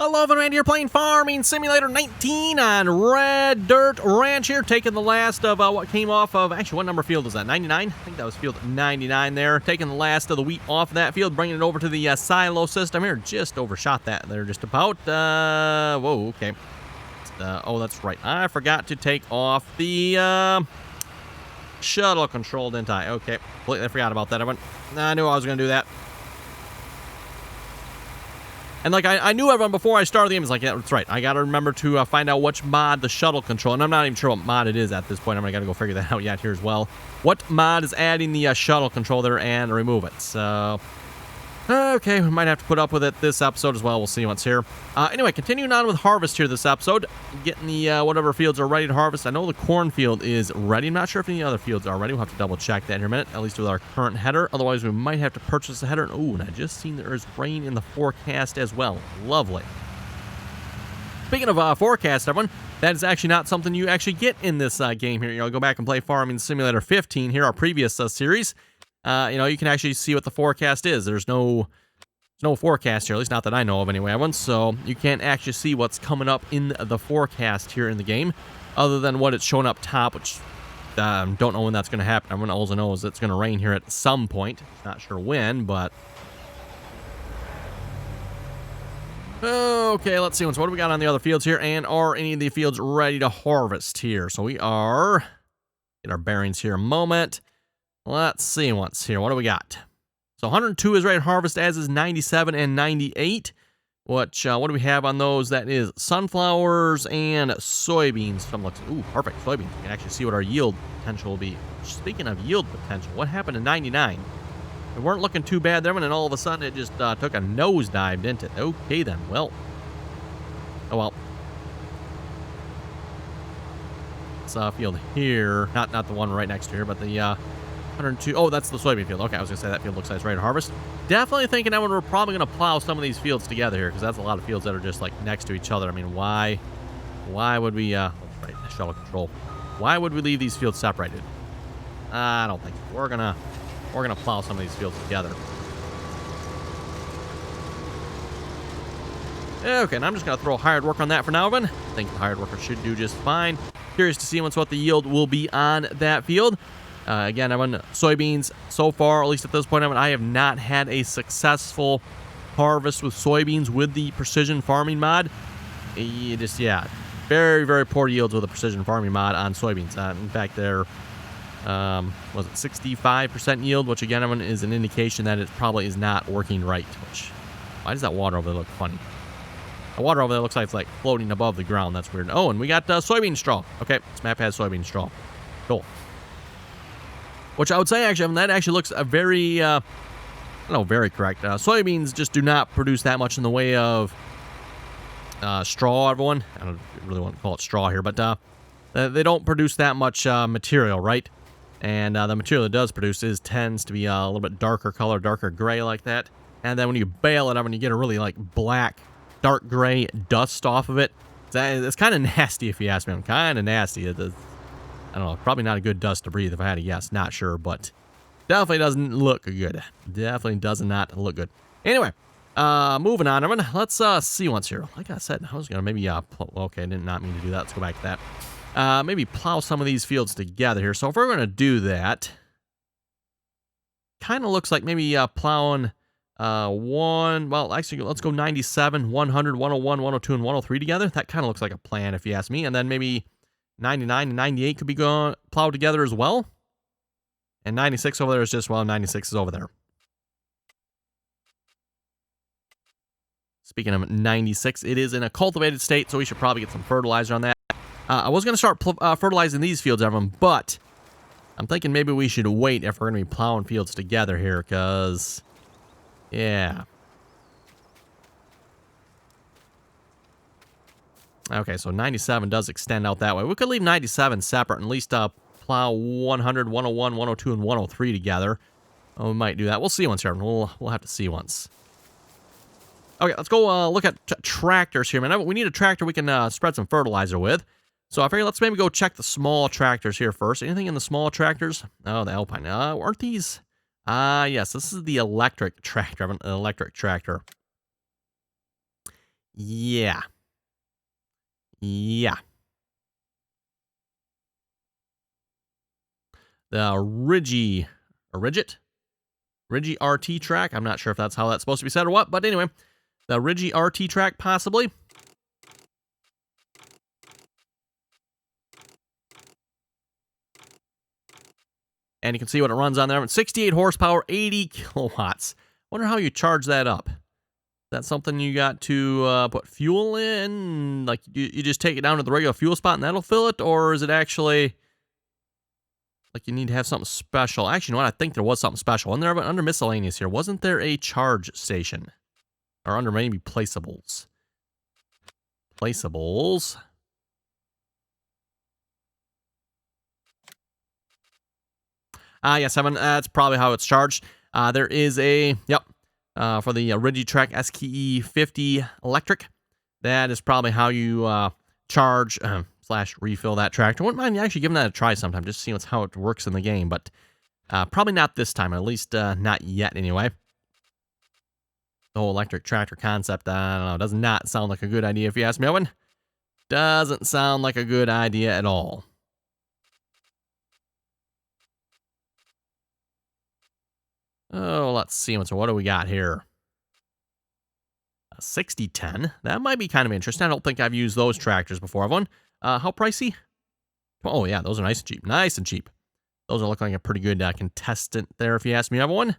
Hello, everyone. Here playing Farming Simulator 19 on Red Dirt Ranch here, taking the last of what came off of, actually, what number field was that? 99? I think that was field 99 there. Taking the last of the wheat off of that field, bringing it over to the silo system here. Just overshot that there just about. Whoa, okay. Oh, that's right. I forgot to take off the shuttle control, didn't I? Okay, completely forgot about that, everyone. I knew I was going to do that. And, like, I knew everyone before I started the game. It's like, yeah, that's right. I got to remember to find out which mod the shuttle control. And I'm not even sure what mod it is at this point. I'm going to go figure that out yet here as well. What mod is adding the shuttle control there and remove it. So, okay, we might have to put up with it this episode as well. We'll see what's here. Anyway, continuing on with harvest here this episode. Getting the whatever fields are ready to harvest. I know the cornfield is ready. I'm not sure if any other fields are ready. We'll have to double check that in a minute, at least with our current header. Otherwise, we might have to purchase a header. Oh, and I just seen there is rain in the forecast as well. Lovely. Speaking of forecast, everyone, that is actually not something you actually get in this game here. You know, go back and play Farming Simulator 15 here, our previous series. You know, you can actually see what the forecast is. There's no forecast here, at least not that I know of anyway, everyone. So you can't actually see what's coming up in the forecast here in the game, other than what it's showing up top, which don't know when that's going to happen. Everyone also knows it's going to rain here at some point. Not sure when, but okay, let's see. So what do we got on the other fields here? And are any of the fields ready to harvest here? So we are, get our bearings here a moment. Let's see what's here. What do we got? So 102 is ready to harvest, as is 97 and 98. What do we have on those? That is sunflowers and soybeans. Some looks, ooh, perfect, soybeans. You can actually see what our yield potential will be. Speaking of yield potential, what happened to 99? We weren't looking too bad there, and then all of a sudden it just took a nosedive, didn't it? Okay then, well. Oh well. This field here, not the one right next to here, but the 102. Oh, that's the soybean field. Okay, I was going to say that field looks like it's ready to harvest. Definitely thinking that we're probably going to plow some of these fields together here, because that's a lot of fields that are just like next to each other. I mean, why would we, right, shuttle control. Why would we leave these fields separated? I don't think so. We're gonna plow some of these fields together. Okay, and I'm just going to throw hired work on that for now, Evan. I think the hired worker should do just fine. Curious to see what the yield will be on that field. Again, everyone, soybeans so far, at least at this point, I have not had a successful harvest with soybeans with the precision farming mod. Yeah, very, very poor yields with the precision farming mod on soybeans. In fact, they're, was it 65% yield, which again, everyone, is an indication that it probably is not working right. Why does that water over there look funny? The water over there looks like it's like floating above the ground. That's weird. Oh, and we got soybean straw. Okay, this map has soybean straw. Cool. Which I would say, actually, that actually looks a very, I don't know, very correct. Soybeans just do not produce that much in the way of straw, everyone. I don't really want to call it straw here, but they don't produce that much material, right? And the material it does produce tends to be a little bit darker color, darker gray like that. And then when you bale it up and you get a really like black, dark gray dust off of it, it's kind of nasty if you ask me. Kind of nasty. I don't know, probably not a good dust to breathe if I had to guess. Not sure, but definitely doesn't look good. Definitely does not look good. Anyway, moving on, everyone. Let's see what's here. Like I said, I was going to maybe, okay, I did not mean to do that. Let's go back to that. Maybe plow some of these fields together here. So if we're going to do that, kind of looks like maybe plowing well, actually, let's go 97, 100, 101, 102, and 103 together. That kind of looks like a plan if you ask me. And then maybe 99 and 98 could be plowed together as well. And 96 over there is just, well, 96 is over there. Speaking of 96, it is in a cultivated state, so we should probably get some fertilizer on that. I was going to start fertilizing these fields, everyone, but I'm thinking maybe we should wait if we're going to be plowing fields together here, because, yeah. Okay, so 97 does extend out that way. We could leave 97 separate and at least plow 100, 101, 102, and 103 together. Oh, we might do that. We'll see once here. We'll have to see once. Okay, let's go look at tractors here, man. We need a tractor we can spread some fertilizer with. So I figure let's maybe go check the small tractors here first. Anything in the small tractors? Oh, the Alpine. Aren't these? Yes, this is the electric tractor. An electric tractor. Yeah. Yeah. The Ridgy RT track. I'm not sure if that's how that's supposed to be said or what, but anyway, the Ridgy RT track possibly. And you can see what it runs on there. 68 horsepower, 80 kilowatts. Wonder how you charge that up. Is that something you got to put fuel in? Like, you just take it down to the regular fuel spot and that'll fill it? Or is it actually, like, you need to have something special? Actually, you know what? I think there was something special. Under miscellaneous here, wasn't there a charge station? Or under maybe placeables? Placeables. Yes, Evan, that's probably how it's charged. There is a, for the Rigitrack SKE 50 electric. That is probably how you charge / refill that tractor. Wouldn't mind actually giving that a try sometime, just to see how it works in the game, but probably not this time, at least not yet anyway. The whole electric tractor concept, I don't know, does not sound like a good idea if you ask me, Owen. Doesn't sound like a good idea at all. Oh, let's see. So what do we got here? A 6010. That might be kind of interesting. I don't think I've used those tractors before. One. How pricey? Oh, yeah, those are nice and cheap. Nice and cheap. Those are looking like a pretty good contestant there, if you ask me, everyone.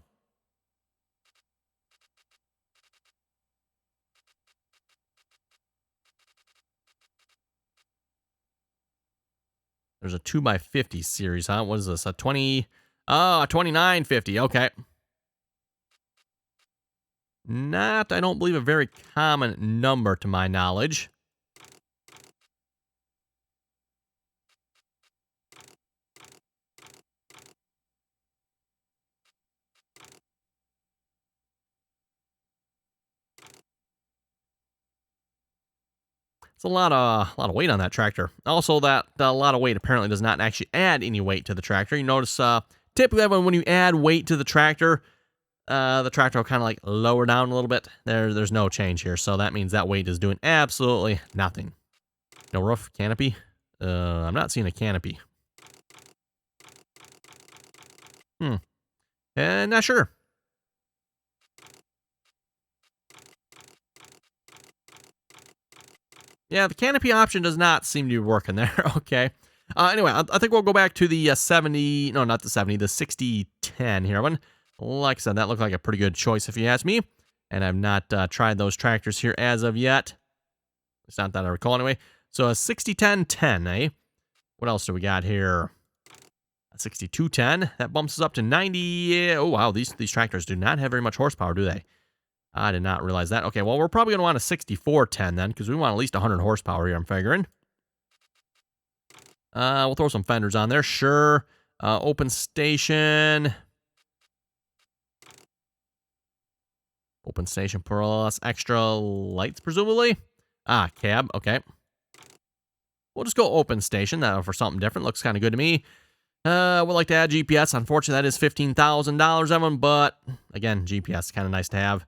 There's a 2x50 series, huh? What is this? A 20... Oh, a 2950. Okay. Not, I don't believe, a very common number to my knowledge. It's a lot of weight on that tractor. Also, that a lot of weight apparently does not actually add any weight to the tractor. You notice, typically when you add weight to the tractor will kind of like lower down a little bit. There's no change here, so that means that weight is doing absolutely nothing. No roof, canopy. I'm not seeing a canopy. Not sure. Yeah, the canopy option does not seem to be working there. Okay. Anyway, I think we'll go back to the 70. No, not the 70. The 6010 here. Like I said, that looked like a pretty good choice if you ask me. And I've not tried those tractors here as of yet. It's not that I recall anyway. So a 6010, eh? What else do we got here? A 6210. That bumps us up to 90. Oh, wow. These tractors do not have very much horsepower, do they? I did not realize that. Okay, well, we're probably going to want a 6410 then, because we want at least 100 horsepower here, I'm figuring. We'll throw some fenders on there, sure. Open station. Open station plus extra lights, presumably. Cab, okay. We'll just go open station for something different. Looks kind of good to me. Would like to add GPS. Unfortunately, that is $15,000, Evan, but again, GPS is kind of nice to have.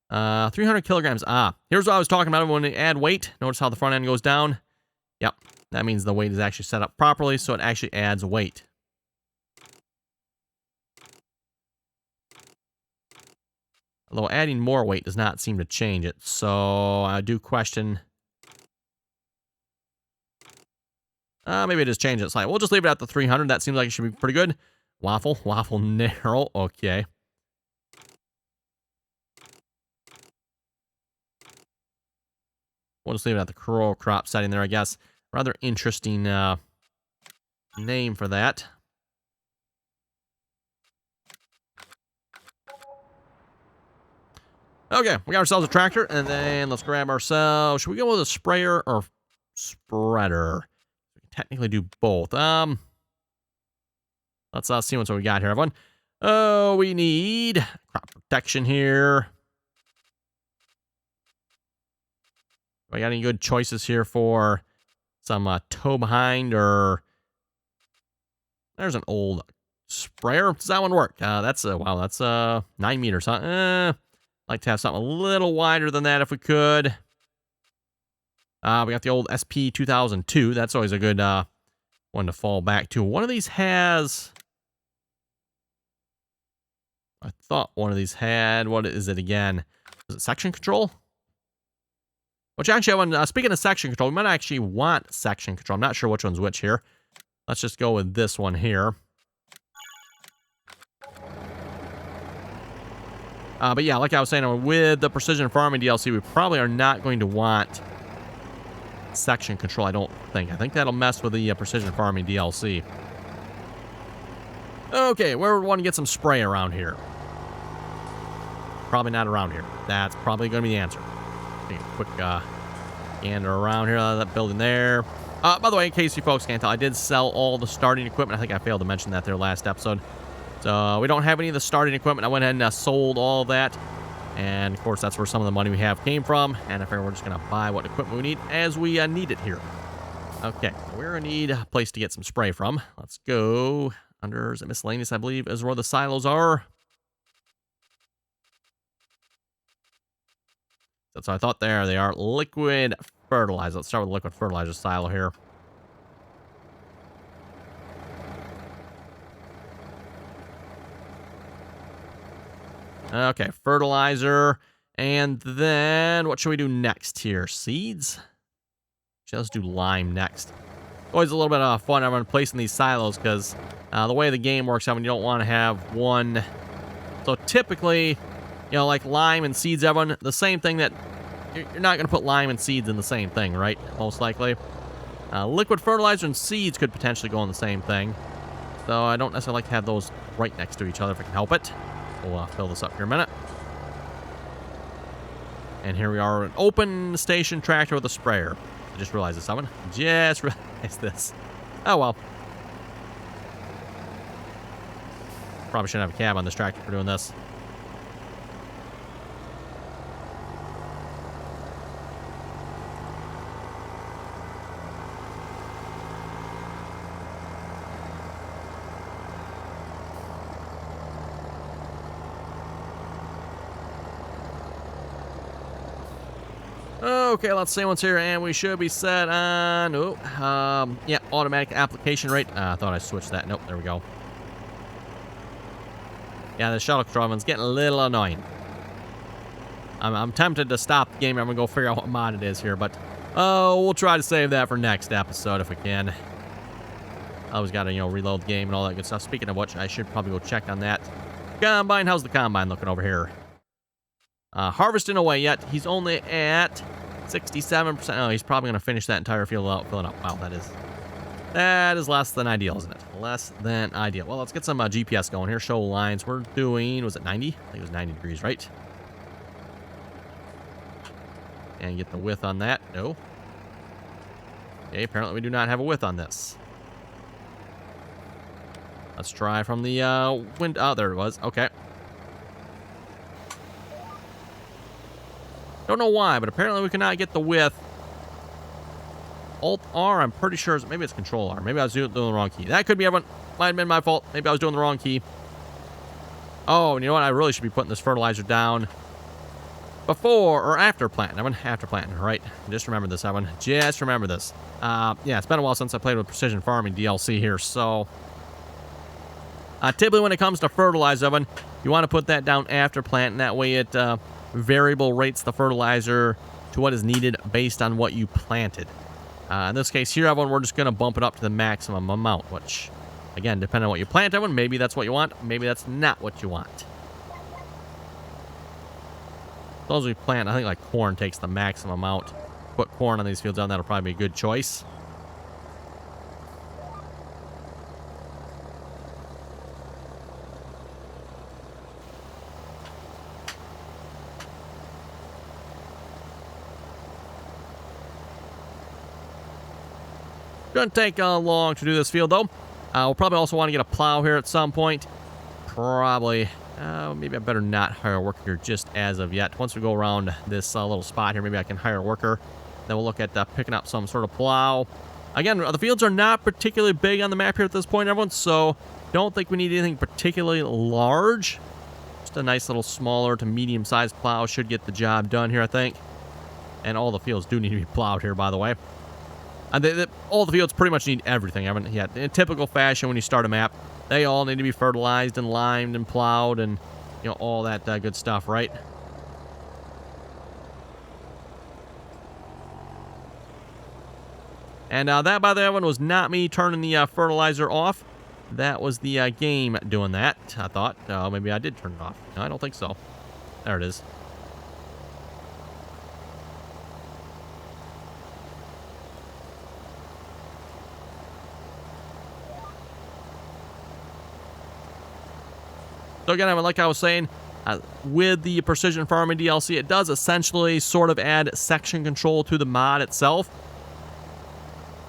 300 kilograms. Here's what I was talking about when we add weight. Notice how the front end goes down. Yep, that means the weight is actually set up properly, so it actually adds weight. Although adding more weight does not seem to change it, so I do question. Maybe it just changed it slightly. We'll just leave it at the 300. That seems like it should be pretty good. Waffle narrow. Okay. We'll just leave it at the curl crop setting there, I guess. Rather interesting name for that. Okay, we got ourselves a tractor, and then let's grab ourselves. Should we go with a sprayer or spreader? We can technically do both. Let's see what we got here, everyone. Oh, we need crop protection here. I got any good choices here for some tow behind or... There's an old sprayer. Does that one work? That's wow, that's 9 meters, huh? Like to have something a little wider than that if we could. We got the old SP 2002. That's always a good one to fall back to. One of these has... I thought one of these had... What is it again? Is it section control? Which actually, speaking of section control, we might actually want section control. I'm not sure which one's which here. Let's just go with this one here. But yeah, like I was saying, with the Precision Farming DLC, we probably are not going to want section control, I don't think. I think that'll mess with the Precision Farming DLC. Okay, where we want to get some spray around here? Probably not around here. That's probably going to be the answer. Take a quick gander around here, that building there. By the way, in case you folks can't tell, I did sell all the starting equipment. I think I failed to mention that there last episode. So we don't have any of the starting equipment. I went ahead and sold all of that. And of course, that's where some of the money we have came from. And I figure we're just going to buy what equipment we need as we need it here. Okay, we're going to need a place to get some spray from. Let's go under, is it miscellaneous, I believe, is where the silos are. That's what I thought there. They are liquid fertilizer. Let's start with the liquid fertilizer silo here. Okay, fertilizer. And then what should we do next here? Seeds? Let's do lime next. Always a little bit of fun everyone placing these silos because the way the game works out, when you don't want to have one. So typically, you know, like lime and seeds, everyone, the same thing that you're not going to put lime and seeds in the same thing, right? Most likely. Liquid fertilizer and seeds could potentially go in the same thing. So I don't necessarily like to have those right next to each other if I can help it. We'll fill this up here in a minute. And here we are, an open station tractor with a sprayer. I just realized this, someone. Just realized this. Oh, well. Probably shouldn't have a cab on this tractor for doing this. Okay, let's see what's here, and we should be set on, yeah, automatic application rate. I thought I switched that. Nope, there we go. Yeah, the shuttle control's getting a little annoying. I'm tempted to stop the game. I'm going to go figure out what mod it is here, but we'll try to save that for next episode if we can. I always got to, reload the game and all that good stuff. Speaking of which, I should probably go check on that. Combine, how's the Combine looking over here? Harvesting away yet. He's only at 67%. Oh, he's probably going to finish that entire field out filling up. Wow, that is less than ideal, isn't it? Less than ideal. Well, let's get some GPS going here. Show lines. We're doing, was it 90? I think it was 90 degrees, right? And get the width on that. No. Okay, apparently we do not have a width on this. Let's try from the wind. Oh, there it was. Okay. Don't know why, but apparently we cannot get the width. Alt-R, I'm pretty sure. Maybe it's Control-R. Maybe I was doing the wrong key. That could be everyone. Might have been my fault. Maybe I was doing the wrong key. Oh, and you know what? I really should be putting this fertilizer down before or after planting. I went after planting, right? Just remember this, everyone. Just remember this. Yeah, it's been a while since I played with Precision Farming DLC here, so... typically when it comes to fertilizer, everyone, you want to put that down after planting. That way it... variable rates the fertilizer to what is needed based on what you planted. In this case here, everyone, we're just going to bump it up to the maximum amount, which, again, depending on what you plant, everyone, maybe that's what you want, maybe that's not what you want. As long as we plant, I think like corn takes the maximum amount. Put corn on these fields down, that'll probably be a good choice. Shouldn't take long to do this field, though. We'll probably also want to get a plow here at some point. Probably. Maybe I better not hire a worker here just as of yet. Once we go around this little spot here, maybe I can hire a worker. Then we'll look at picking up some sort of plow. Again, the fields are not particularly big on the map here at this point, everyone, so don't think we need anything particularly large. Just a nice little smaller to medium-sized plow should get the job done here, I think. And all the fields do need to be plowed here, by the way. And all the fields pretty much need everything. I mean, yeah, in typical fashion, when you start a map, they all need to be fertilized and limed and plowed and, you know, all that good stuff, right? And that, by the way, was not me turning the fertilizer off. That was the game doing that, I thought. Maybe I did turn it off. No, I don't think so. There it is. So again, like I was saying, with the Precision Farming DLC, it does essentially sort of add section control to the mod itself.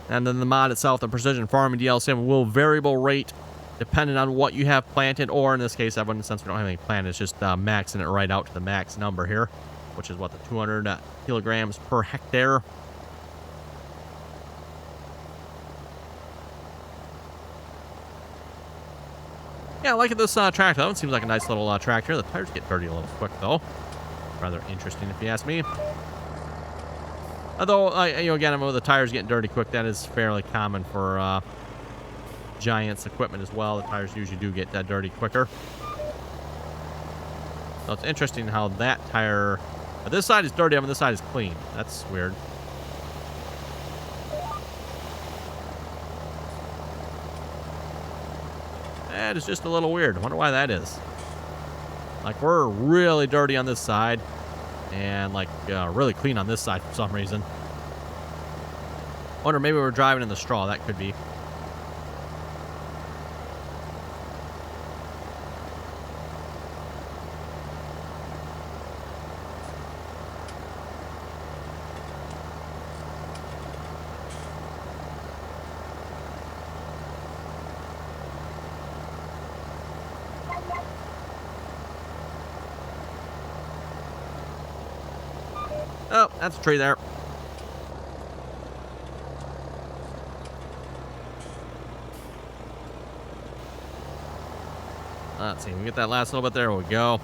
And then the mod itself, the Precision Farming DLC, will variable rate depending on what you have planted, or in this case, since we don't have any planted, it's just maxing it right out to the max number here, which is what, the 200 kilograms per hectare. Yeah, I like this tractor. That one seems like a nice little tractor. The tires get dirty a little quick, though. Rather interesting, if you ask me. Although, you know, again, with the tires getting dirty quick, that is fairly common for Giants equipment as well. The tires usually do get dirty quicker. So it's interesting how that tire... this side is dirty, and this side is clean. That's weird. That is just a little weird. I wonder why that is. Like, we're really dirty on this side, and like really clean on this side for some reason. Wonder maybe we're driving in the straw. That could be. Oh, that's a tree there. Let's see, we get that last little bit there. We go.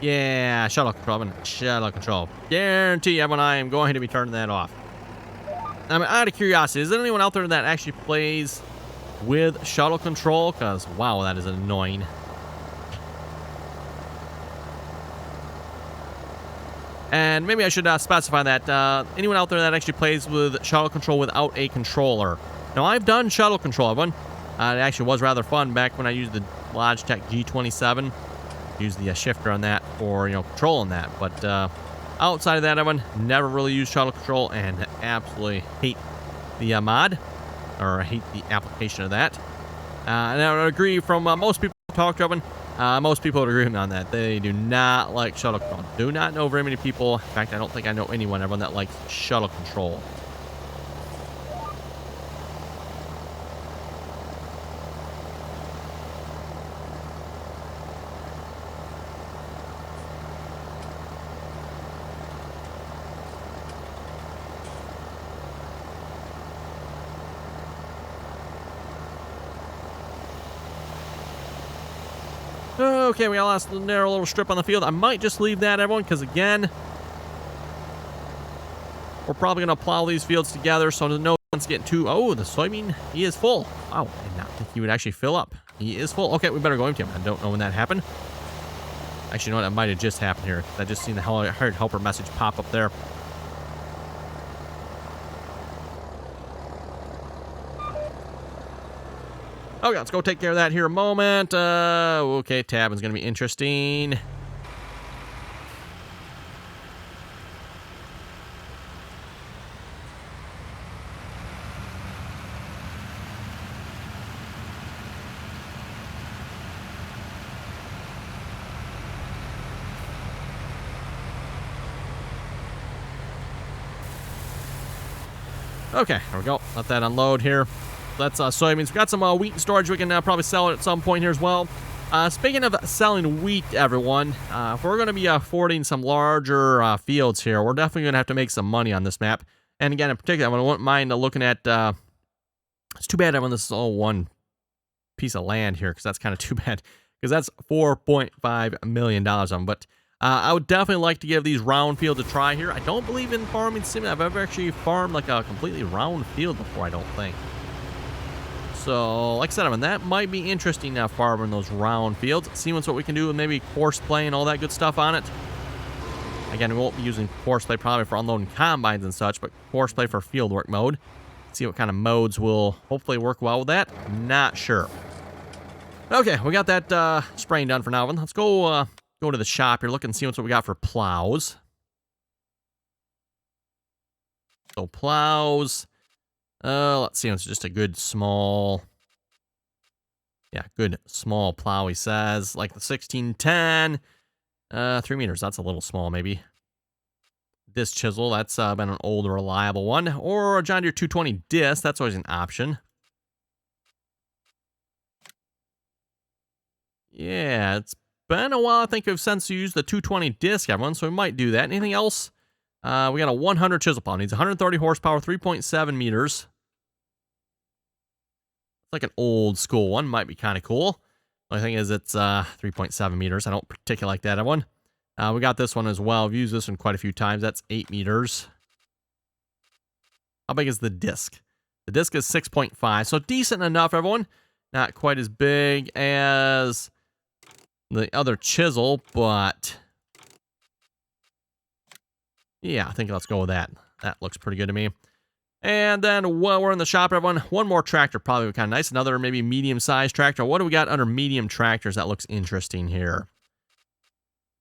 Yeah, shuttle control. Shuttle control. Guarantee everyone I am going to be turning that off. I mean, out of curiosity, is there anyone out there that actually plays with shuttle control? Because, wow, that is annoying. And maybe I should specify that. Anyone out there that actually plays with shuttle control without a controller. Now, I've done shuttle control. It actually was rather fun back when I used the Logitech G27. Use the shifter on that for, you know, controlling that. But outside of that, I've never really used shuttle control and absolutely hate the mod, or hate the application of that. And I would agree from most people I've talked to, most people would agree with me on that. They do not like shuttle control. Do not know very many people. In fact, I don't think I know everyone that likes shuttle control. Okay, we got a last narrow little strip on the field. I might just leave that, everyone, because again, we're probably going to plow these fields together, so no one's getting too... Oh, the soybean, he is full. Wow, I did not think he would actually fill up. He is full. Okay, we better go into him. I don't know when that happened. Actually, you know what? That might have just happened here. I just seen the hired helper message pop up there. Okay, let's go take care of that here a moment. Okay, tabbing's going to be interesting. Okay, there we go. Let that unload here. That's soybeans. We've got some wheat in storage. We can probably sell it at some point here as well. Speaking of selling wheat, everyone, if we're going to be affording some larger fields here, we're definitely going to have to make some money on this map. And again, in particular, I wouldn't mind looking at... it's too bad this is all one piece of land here, because that's kind of too bad, because that's $4.5 million on them. But I would definitely like to give these round fields a try here. I don't believe in farming sim. I've ever actually farmed like a completely round field before, I don't think. So, like I said, I mean, that might be interesting now, farming those round fields. Seeing what we can do with maybe course play and all that good stuff on it. Again, we won't be using course play probably for unloading combines and such, but course play for fieldwork mode. See what kind of modes will hopefully work well with that. Not sure. Okay, we got that spraying done for now. Let's go to the shop here, look and see what we got for plows. So plows. Let's see. It's just a good small. Yeah, good small plow. He says like the 1610. 3 meters. That's a little small, maybe. This chisel. That's been an old reliable one, or a John Deere 220 disc. That's always an option. Yeah, it's been a while, I think, since we used the 220 disc, everyone, so we might do that. Anything else? We got a 100 chisel plow. Needs 130 horsepower, 3.7 meters. It's like an old school one. Might be kind of cool. The only thing is it's 3.7 meters. I don't particularly like that one. We got this one as well. I've used this one quite a few times. That's 8 meters. How big is the disc? The disc is 6.5, so decent enough, everyone. Not quite as big as the other chisel, but yeah, I think let's go with that. That looks pretty good to me. And then while we're in the shop, everyone, one more tractor probably would be kind of nice. Another maybe medium-sized tractor. What do we got under medium tractors that looks interesting here?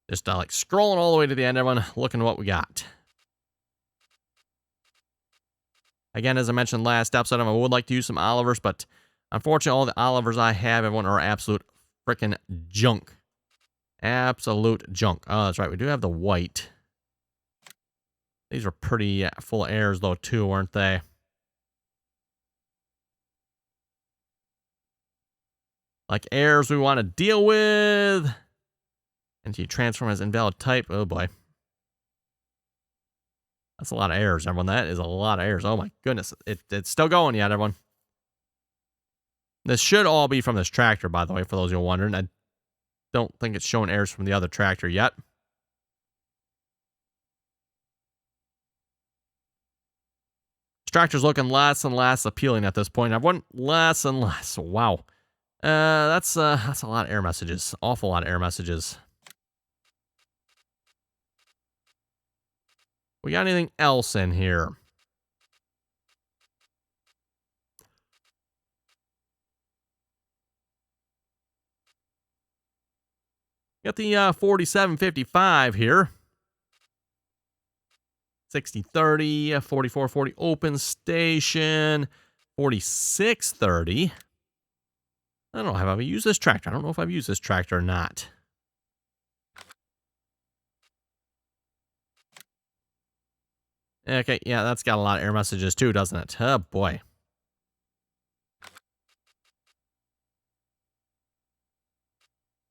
Just like scrolling all the way to the end, everyone, looking at what we got. Again, as I mentioned last episode, I would like to use some Olivers, but unfortunately, all the Olivers I have, everyone, are absolute freaking junk. Absolute junk. Oh, that's right. We do have the white. These were pretty full of errors, though, too, weren't they? Like errors we want to deal with. And you transform as invalid type. Oh, boy. That's a lot of errors, everyone. That is a lot of errors. Oh, my goodness. It's still going yet, everyone. This should all be from this tractor, by the way, for those who are wondering. I don't think it's showing errors from the other tractor yet. This tractor's looking less and less appealing at this point. I've won less and less. Wow. That's a lot of error messages. Awful lot of error messages. We got anything else in here? Got the 4755 here. 6030, 4440 open station, 4630. I don't know, have I ever used this tractor? I don't know if I've used this tractor or not. Okay, yeah, that's got a lot of error messages too, doesn't it? Oh, boy.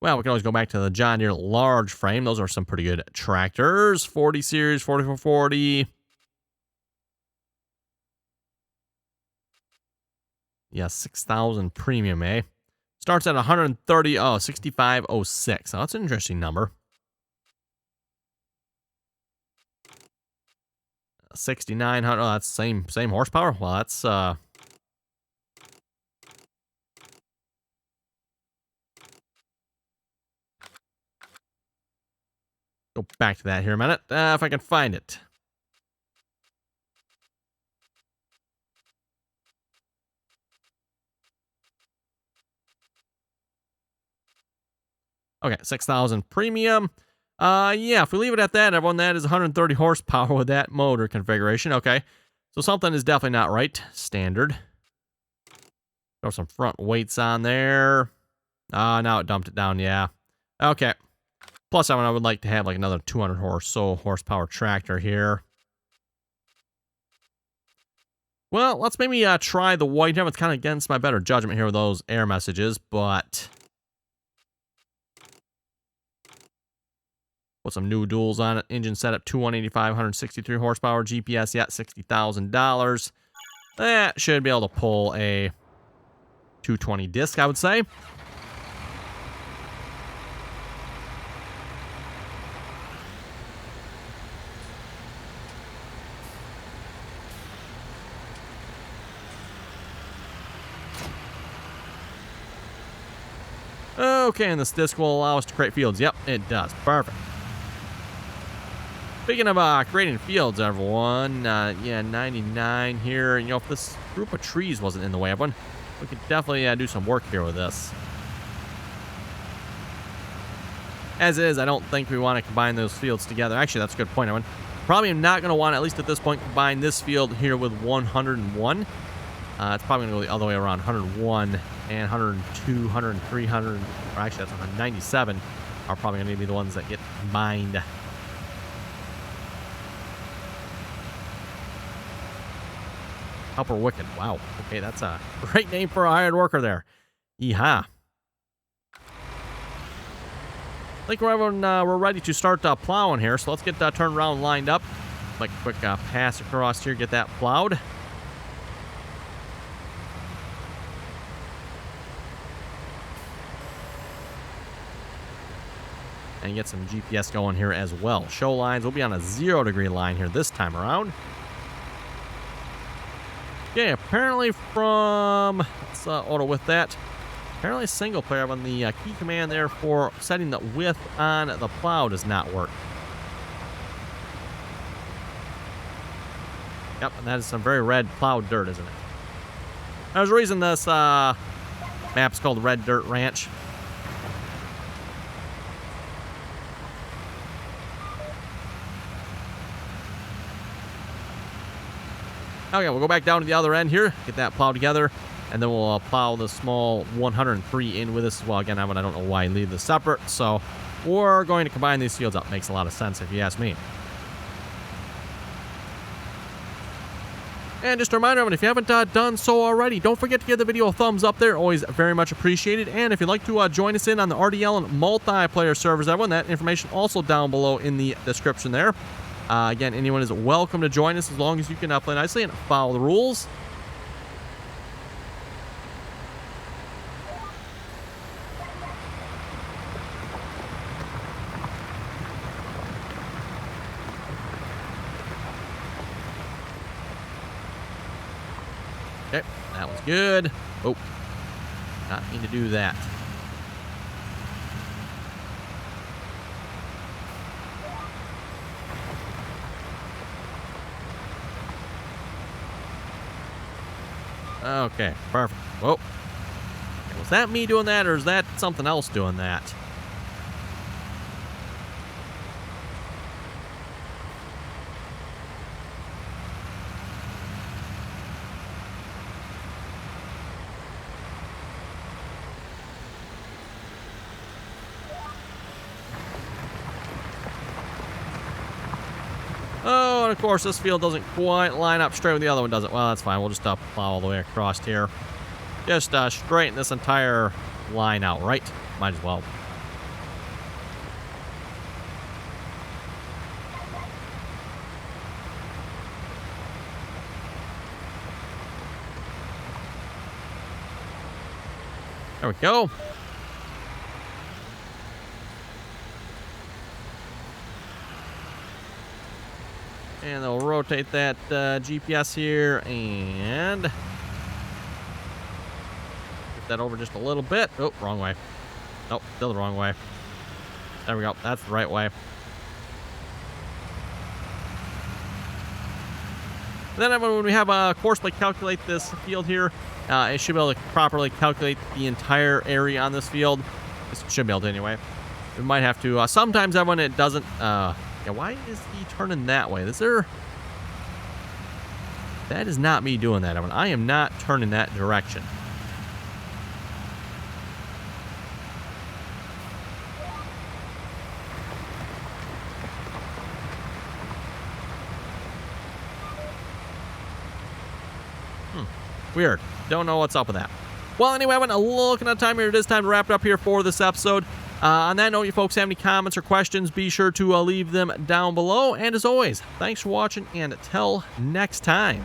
Well, we can always go back to the John Deere large frame. Those are some pretty good tractors. 40 series, 4440. Yeah, 6,000 premium, eh? Starts at 130, 6506. Oh, that's an interesting number. 6,900. Oh, that's same horsepower. Well, that's go back to that here a minute. If I can find it. Okay, 6,000 premium. Yeah, if we leave it at that, everyone, that is 130 horsepower with that motor configuration. Okay, so something is definitely not right. Standard. Throw some front weights on there. Now it dumped it down, yeah. Okay. Plus, I would like to have like another 200 horsepower tractor here. Well, let's maybe try the white. It's kind of against my better judgment here with those error messages, but Put some new duals on it. Engine setup 2185, 163 horsepower. GPS, yeah, $60,000. That should be able to pull a 220 disc, I would say. Okay, and this disc will allow us to create fields. Yep, it does. Perfect. Speaking of creating fields, everyone, yeah, 99 here. You know, if this group of trees wasn't in the way of one, we could definitely do some work here with this. As is, I don't think we want to combine those fields together. Actually, that's a good point, everyone. Probably not going to want to, at least at this point, combine this field here with 101. It's probably going to go the other way around. 101 and 102, 103, 100, or actually that's 197 are probably going to be the ones that get combined. Upper Wicked. Wow. Okay, that's a great name for a hired worker there. Yeehaw. I think we're ready to start plowing here, so let's get turned around and lined up. Like a quick pass across here, get that plowed. And get some GPS going here as well. Show lines, we'll be on a 0-degree line here this time around. Okay, apparently from, let's auto with that. Apparently single player on the key command there for setting the width on the plow does not work. Yep, and that is some very red plowed dirt, isn't it? There's a reason this map's called Red Dirt Ranch. Okay, we'll go back down to the other end here, get that plow together, and then we'll plow the small 103 in with us as well. Again, I don't know why I leave this separate, so we're going to combine these fields up. Makes a lot of sense if you ask me. And just a reminder, everyone, if you haven't done so already, don't forget to give the video a thumbs up there. Always very much appreciated. And if you'd like to join us in on the RDAllen multiplayer servers, everyone, that information also down below in the description there. Again, anyone is welcome to join us as long as you can play nicely and follow the rules. Okay, that was good. Oh, not mean to do that. Okay, perfect. Whoa. Was that me doing that, or is that something else doing that? Oh, and of course, this field doesn't quite line up straight with the other one, does it? Well, that's fine. We'll just plow all the way across here. Just straighten this entire line out, right? Might as well. There we go. And they'll rotate that GPS here and get that over just a little bit. Oh, wrong way. Nope, still the wrong way. There we go. That's the right way. And then when we have a course like calculate this field here, it should be able to properly calculate the entire area on this field. This should be able to anyway. We might have to. Sometimes when it doesn't. Yeah, why is he turning that way? Is there... That is not me doing that. I am not turning that direction. Weird. Don't know what's up with that. Well, anyway, I went looking at time here. It is time to wrap it up here for this episode. On that note, you folks have any comments or questions, be sure to leave them down below. And as always, thanks for watching, and till next time.